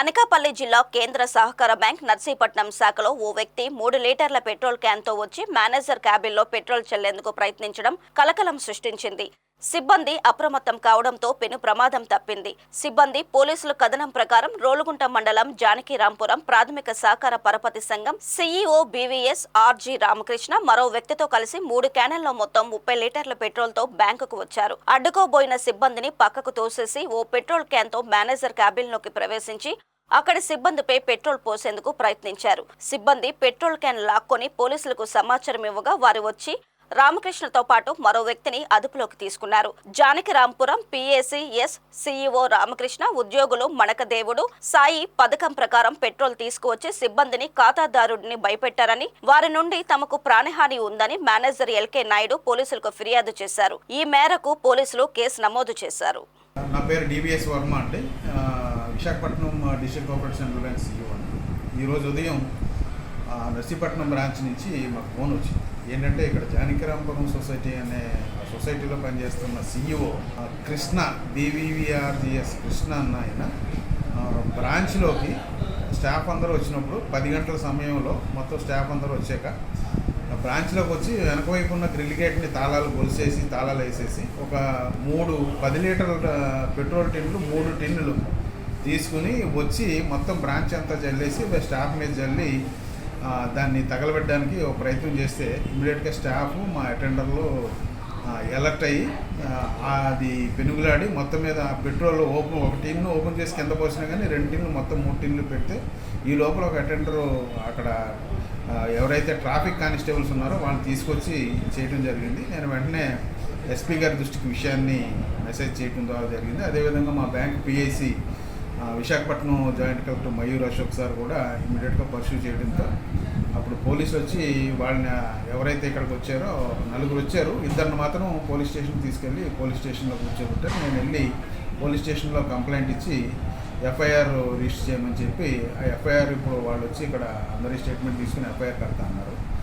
అనకాపల్లి జిల్లా కేంద్ర సహకార బ్యాంక్ నర్సీపట్నం శాఖలో ఓ వ్యక్తి 3 లీటర్ల పెట్రోల్ క్యాన్తో వచ్చి మేనేజర్ క్యాబిన్లో పెట్రోల్ చెల్లేందుకు ప్రయత్నించడం కలకలం సృష్టించింది. సిబ్బంది అప్రమత్తం కావడంతో పెను ప్రమాదం తప్పింది. సిబ్బంది పోలీసుల కథనం ప్రకారం రోలుగుంట మండలం జానకిరాంపురం ప్రాథమిక సహకార పరపతి సంఘం సీఈఓ బీవీఎస్ ఆర్జీ రామకృష్ణ మరో వ్యక్తితో కలిసి 3 క్యాన్లలో మొత్తం 30 లీటర్ల పెట్రోల్తో బ్యాంకుకు వచ్చారు. అడ్డుకోబోయిన సిబ్బందిని పక్కకు తోసేసి ఓ పెట్రోల్ క్యాన్తో మేనేజర్ క్యాబిన్లోకి ప్రవేశించి అక్కడి సిబ్బందిపై పెట్రోల్ పోసేందుకు ప్రయత్నించారు. సిబ్బంది పెట్రోల్ క్యాన్ లాక్కొని పోలీసులకు సమాచారం ఇవ్వగా వారు వచ్చి రామకృష్ణతో పాటు మరో వ్యక్తిని అదుపులోకి తీసుకున్నారు. జానకిరాంపురం పీఏసీఎస్ సీఈఓ రామకృష్ణ, ఉద్యోగులు మణకదేవుడు, సాయి పథకం ప్రకారం పెట్రోల్ తీసుకువచ్చి సిబ్బందిని ఖాతాదారుడిని భయపెట్టారని, వారి నుండి తమకు ప్రాణహాని ఉందని మేనేజర్ ఎల్కే నాయుడు పోలీసులకు ఫిర్యాదు చేశారు. ఈ మేరకు పోలీసులు కేసు నమోదు చేశారు. నా పేరు డివిఎస్ వర్మ అండి. Visakhapatnam district cooperative central bank CEO అండి. ఈరోజు ఉదయం నర్సీపట్నం బ్రాంచ్ నుంచి మాకు ఫోన్ వచ్చింది. ఏంటంటే ఇక్కడ జానకిరాంపురం సొసైటీ అనే సొసైటీలో పనిచేస్తున్న సీఈఓ కృష్ణ బీవీవీఆర్జీఎస్ కృష్ణ అన్న ఆయన బ్రాంచ్లోకి స్టాఫ్ అందరూ వచ్చినప్పుడు 10 గంటల సమయంలో మొత్తం స్టాఫ్ అందరూ వచ్చాక బ్రాంచ్లోకి వచ్చి వెనక వైపు ఉన్న గ్రిల్ గేట్ని తాళాలు వేసేసి ఒక 10 లీటర్ల పెట్రోల్ టిన్నులు 3 టిన్నులు తీసుకుని వచ్చి మొత్తం బ్రాంచ్ అంతా జల్లేసి స్టాఫ్ మీద జల్లి దాన్ని తగలబెట్టడానికి ఒక ప్రయత్నం చేస్తే ఇమ్మీడియట్గా స్టాఫ్ మా అటెండర్లు ఎలర్ట్ అయ్యి అది పెనుగులాడి మొత్తం మీద పెట్రోల్ ఒక టిన్ను ఓపెన్ చేసి కింద పోసినా కానీ 2 టిన్నులు మొత్తం 3 టిన్నులు పెడితే ఈ లోపల ఒక అటెండరు అక్కడ ఎవరైతే ట్రాఫిక్ కానిస్టేబుల్స్ ఉన్నారో వాళ్ళని తీసుకొచ్చి చేయడం జరిగింది. నేను వెంటనే ఎస్పీ గారి దృష్టికి విషయాన్ని మెసేజ్ చేయడం ద్వారా జరిగింది. అదేవిధంగా మా bank PIC Visakhapatnam joint collector Mayur Ashok sir కూడా ఇమ్మీడియట్గా పర్సూ చేయడంతో అప్పుడు పోలీసులు వచ్చి వాళ్ళని ఎవరైతే ఇక్కడికి వచ్చారో 4 వచ్చారు, 2 మాత్రం పోలీస్ స్టేషన్కి తీసుకెళ్ళి పోలీస్ స్టేషన్లో కూర్చోబెట్టారు. నేను వెళ్ళి పోలీస్ స్టేషన్లో కంప్లైంట్ ఇచ్చి ఎఫ్ఐఆర్ రిజిస్టర్ చేయమని చెప్పి ఆ ఎఫ్ఐఆర్ ఇప్పుడు వాళ్ళు వచ్చి ఇక్కడ అందరి స్టేట్మెంట్ తీసుకుని ఎఫ్ఐఆర్ కడతా అన్నారు.